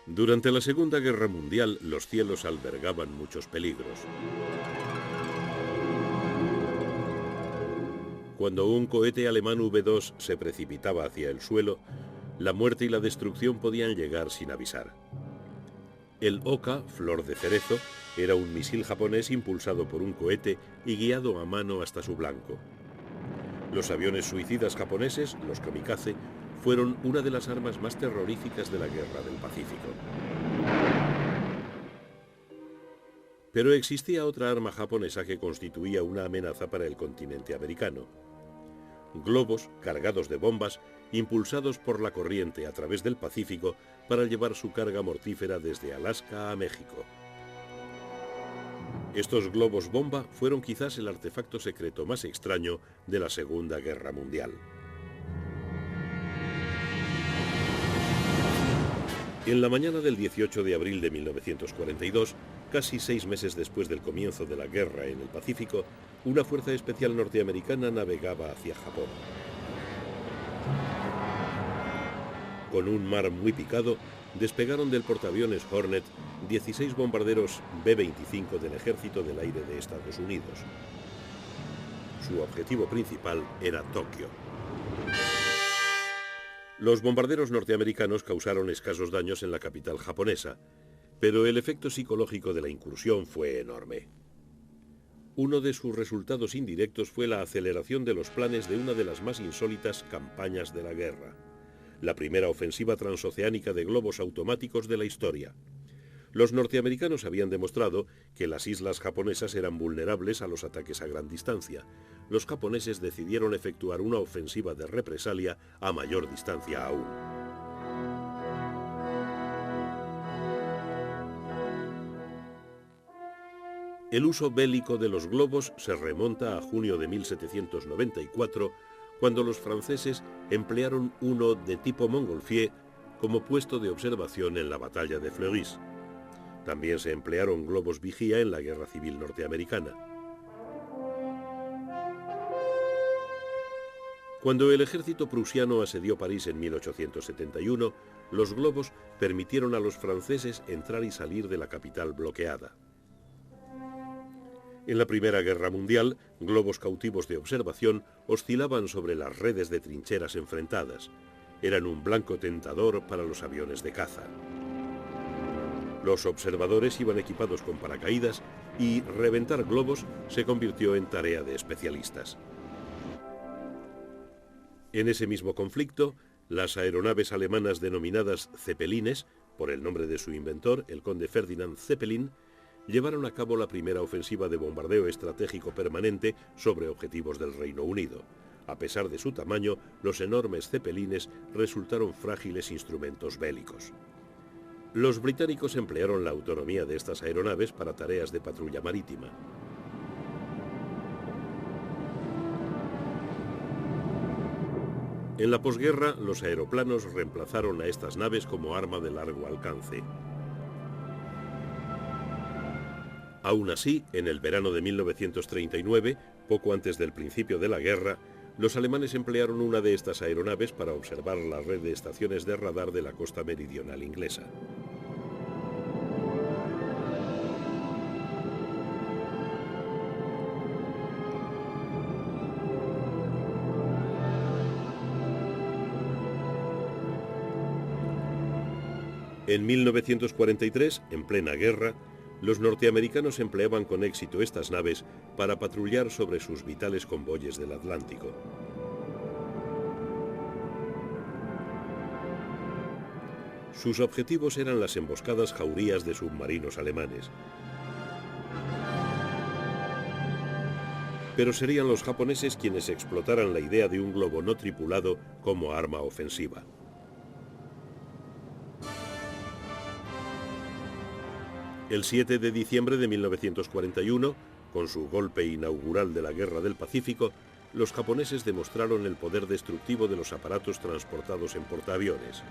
Durante la Segunda Guerra Mundial, los cielos albergaban muchos peligros. Cuando un cohete alemán V-2 se precipitaba hacia el suelo, la muerte y la destrucción podían llegar sin avisar. El Oka, flor de cerezo, era un misil japonés impulsado por un cohete y guiado a mano hasta su blanco. Los aviones suicidas japoneses, los kamikaze, fueron una de las armas más terroríficas de la Guerra del Pacífico. Pero existía otra arma japonesa que constituía una amenaza para el continente americano. Globos cargados de bombas, impulsados por la corriente a través del Pacífico para llevar su carga mortífera desde Alaska a México. Estos globos bomba fueron quizás el artefacto secreto más extraño de la Segunda Guerra Mundial. En la mañana del 18 de abril de 1942, casi 6 meses después del comienzo de la guerra en el Pacífico, una fuerza especial norteamericana navegaba hacia Japón. Con un mar muy picado, despegaron del portaaviones Hornet 16 bombarderos B-25 del Ejército del Aire de Estados Unidos. Su objetivo principal era Tokio. Los bombarderos norteamericanos causaron escasos daños en la capital japonesa, pero el efecto psicológico de la incursión fue enorme. Uno de sus resultados indirectos fue la aceleración de los planes de una de las más insólitas campañas de la guerra, la primera ofensiva transoceánica de globos automáticos de la historia. Los norteamericanos habían demostrado que las islas japonesas eran vulnerables a los ataques a gran distancia. Los japoneses decidieron efectuar una ofensiva de represalia a mayor distancia aún. El uso bélico de los globos se remonta a junio de 1794, cuando los franceses emplearon uno de tipo Montgolfier como puesto de observación en la batalla de Fleurus. También se emplearon globos vigía en la Guerra Civil Norteamericana. Cuando el ejército prusiano asedió París en 1871, los globos permitieron a los franceses entrar y salir de la capital bloqueada. En la Primera Guerra Mundial, globos cautivos de observación oscilaban sobre las redes de trincheras enfrentadas. Eran un blanco tentador para los aviones de caza. Los observadores iban equipados con paracaídas y reventar globos se convirtió en tarea de especialistas. En ese mismo conflicto, las aeronaves alemanas denominadas Zeppelines, por el nombre de su inventor, el conde Ferdinand Zeppelin, llevaron a cabo la primera ofensiva de bombardeo estratégico permanente sobre objetivos del Reino Unido. A pesar de su tamaño, los enormes Zeppelines resultaron frágiles instrumentos bélicos. Los británicos emplearon la autonomía de estas aeronaves para tareas de patrulla marítima. En la posguerra, los aeroplanos reemplazaron a estas naves como arma de largo alcance. Aún así, en el verano de 1939, poco antes del principio de la guerra, los alemanes emplearon una de estas aeronaves para observar la red de estaciones de radar de la costa meridional inglesa. En 1943, en plena guerra, los norteamericanos empleaban con éxito estas naves para patrullar sobre sus vitales convoyes del Atlántico. Sus objetivos eran las emboscadas jaurías de submarinos alemanes. Pero serían los japoneses quienes explotaran la idea de un globo no tripulado como arma ofensiva. El 7 de diciembre de 1941, con su golpe inaugural de la Guerra del Pacífico, los japoneses demostraron el poder destructivo de los aparatos transportados en portaaviones.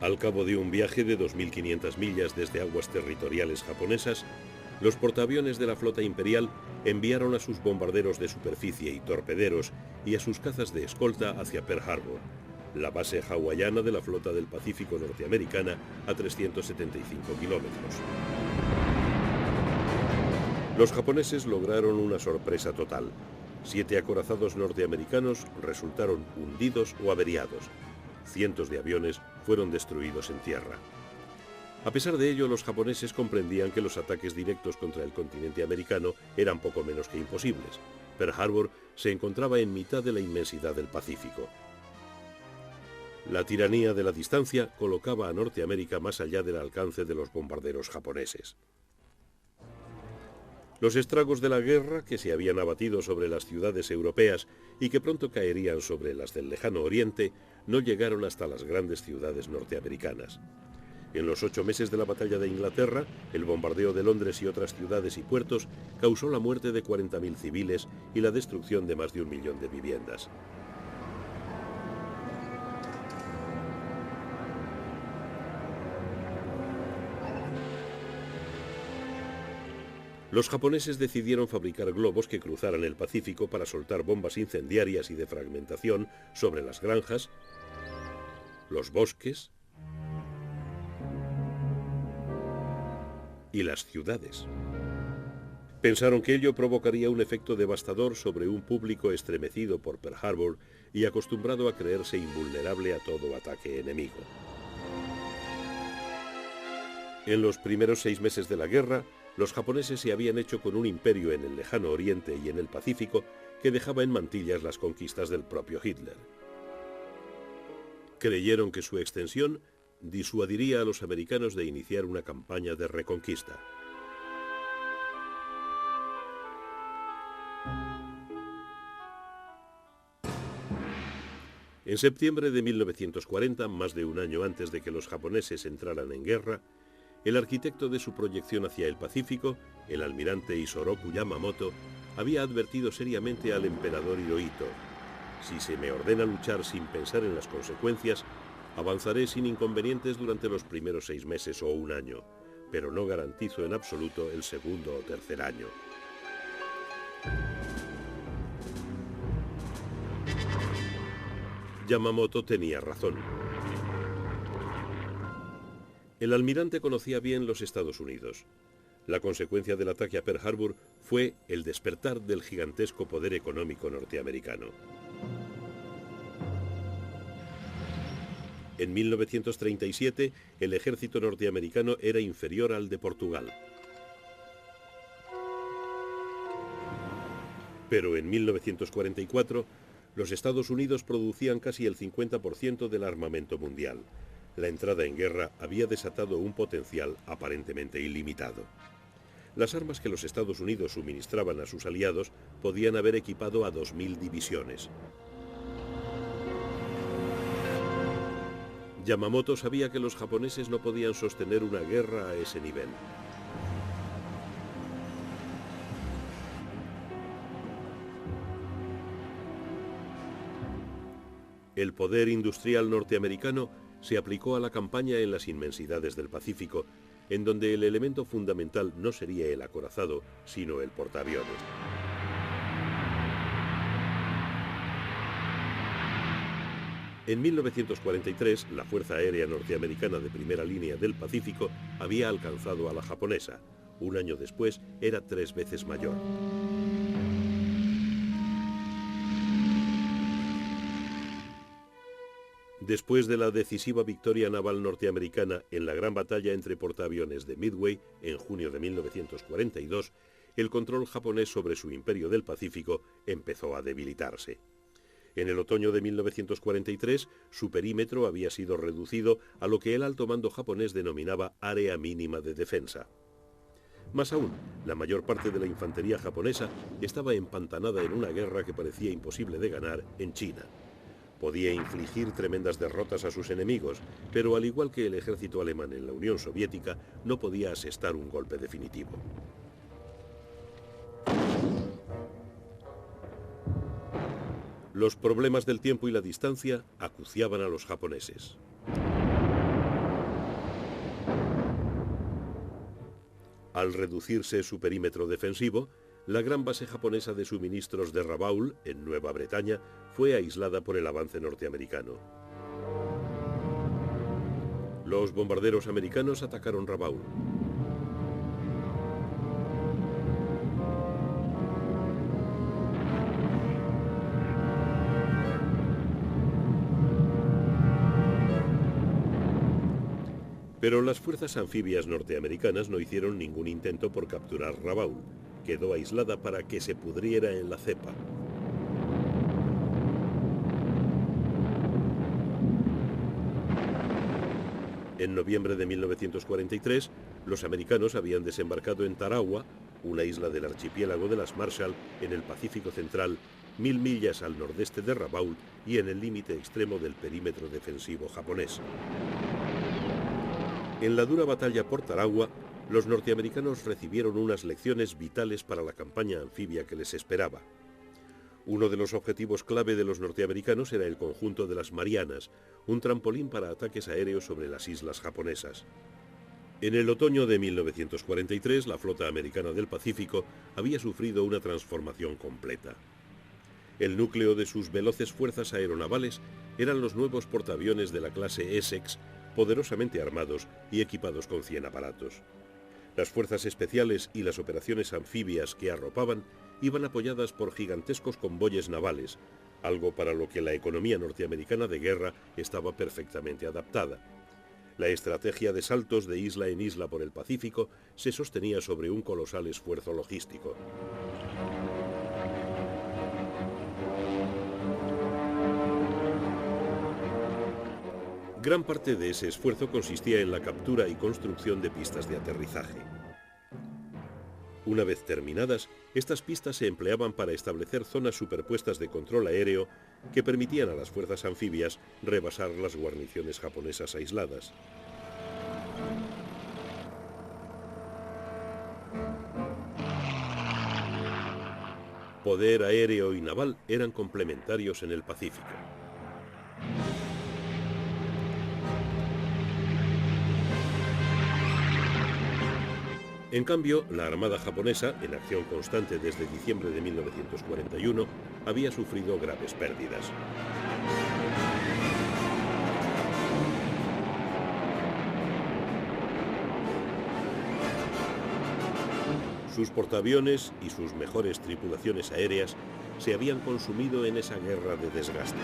Al cabo de un viaje de 2.500 millas desde aguas territoriales japonesas, los portaaviones de la flota imperial enviaron a sus bombarderos de superficie y torpederos y a sus cazas de escolta hacia Pearl Harbor, la base hawaiana de la flota del Pacífico norteamericana a 375 kilómetros. Los japoneses lograron una sorpresa total. 7 acorazados norteamericanos resultaron hundidos o averiados. Cientos de aviones fueron destruidos en tierra. A pesar de ello, los japoneses comprendían que los ataques directos contra el continente americano eran poco menos que imposibles. Pearl Harbor se encontraba en mitad de la inmensidad del Pacífico. La tiranía de la distancia colocaba a Norteamérica más allá del alcance de los bombarderos japoneses. Los estragos de la guerra, que se habían abatido sobre las ciudades europeas y que pronto caerían sobre las del lejano oriente, no llegaron hasta las grandes ciudades norteamericanas. En los 8 meses de la batalla de Inglaterra, el bombardeo de Londres y otras ciudades y puertos causó la muerte de 40.000 civiles y la destrucción de más de 1 millón de viviendas. Los japoneses decidieron fabricar globos que cruzaran el Pacífico para soltar bombas incendiarias y de fragmentación sobre las granjas, los bosques y las ciudades. Pensaron que ello provocaría un efecto devastador sobre un público estremecido por Pearl Harbor y acostumbrado a creerse invulnerable a todo ataque enemigo. En los primeros 6 meses de la guerra, los japoneses se habían hecho con un imperio en el lejano oriente y en el Pacífico que dejaba en mantillas las conquistas del propio Hitler. Creyeron que su extensión disuadiría a los americanos de iniciar una campaña de reconquista. En septiembre de 1940, más de un año antes de que los japoneses entraran en guerra, el arquitecto de su proyección hacia el Pacífico, el almirante Isoroku Yamamoto, había advertido seriamente al emperador Hirohito: si se me ordena luchar sin pensar en las consecuencias, avanzaré sin inconvenientes durante los primeros 6 meses o un año, pero no garantizo en absoluto el segundo o tercer año. Yamamoto tenía razón. El almirante conocía bien los Estados Unidos. La consecuencia del ataque a Pearl Harbor fue el despertar del gigantesco poder económico norteamericano. En 1937, el ejército norteamericano era inferior al de Portugal. Pero en 1944, los Estados Unidos producían casi el 50% del armamento mundial. La entrada en guerra había desatado un potencial aparentemente ilimitado. Las armas que los Estados Unidos suministraban a sus aliados podían haber equipado a 2.000 divisiones. Yamamoto sabía que los japoneses no podían sostener una guerra a ese nivel. El poder industrial norteamericano se aplicó a la campaña en las inmensidades del Pacífico, en donde el elemento fundamental no sería el acorazado, sino el portaaviones. En 1943, la Fuerza Aérea Norteamericana de primera línea del Pacífico había alcanzado a la japonesa. Un año después, era 3 veces mayor. Después de la decisiva victoria naval norteamericana en la gran batalla entre portaaviones de Midway en junio de 1942, el control japonés sobre su imperio del Pacífico empezó a debilitarse. En el otoño de 1943, su perímetro había sido reducido a lo que el alto mando japonés denominaba área mínima de defensa. Más aún, la mayor parte de la infantería japonesa estaba empantanada en una guerra que parecía imposible de ganar en China. Podía infligir tremendas derrotas a sus enemigos, pero al igual que el ejército alemán en la Unión Soviética, no podía asestar un golpe definitivo. Los problemas del tiempo y la distancia acuciaban a los japoneses. Al reducirse su perímetro defensivo, la gran base japonesa de suministros de Rabaul, en Nueva Bretaña, fue aislada por el avance norteamericano. Los bombarderos americanos atacaron Rabaul. Pero las fuerzas anfibias norteamericanas no hicieron ningún intento por capturar Rabaul. Quedó aislada para que se pudriera en la cepa. En noviembre de 1943, los americanos habían desembarcado en Tarawa, una isla del archipiélago de las Marshall, en el Pacífico Central, 1000 millas al nordeste de Rabaul y en el límite extremo del perímetro defensivo japonés. En la dura batalla por Tarawa, los norteamericanos recibieron unas lecciones vitales para la campaña anfibia que les esperaba. Uno de los objetivos clave de los norteamericanos era el conjunto de las Marianas, un trampolín para ataques aéreos sobre las islas japonesas. En el otoño de 1943, la flota americana del Pacífico había sufrido una transformación completa. El núcleo de sus veloces fuerzas aeronavales eran los nuevos portaaviones de la clase Essex, poderosamente armados y equipados con 100 aparatos. Las fuerzas especiales y las operaciones anfibias que arropaban iban apoyadas por gigantescos convoyes navales, algo para lo que la economía norteamericana de guerra estaba perfectamente adaptada. La estrategia de saltos de isla en isla por el Pacífico se sostenía sobre un colosal esfuerzo logístico. Gran parte de ese esfuerzo consistía en la captura y construcción de pistas de aterrizaje. Una vez terminadas, estas pistas se empleaban para establecer zonas superpuestas de control aéreo que permitían a las fuerzas anfibias rebasar las guarniciones japonesas aisladas. Poder aéreo y naval eran complementarios en el Pacífico. En cambio, la Armada japonesa, en acción constante desde diciembre de 1941, había sufrido graves pérdidas. Sus portaaviones y sus mejores tripulaciones aéreas se habían consumido en esa guerra de desgaste.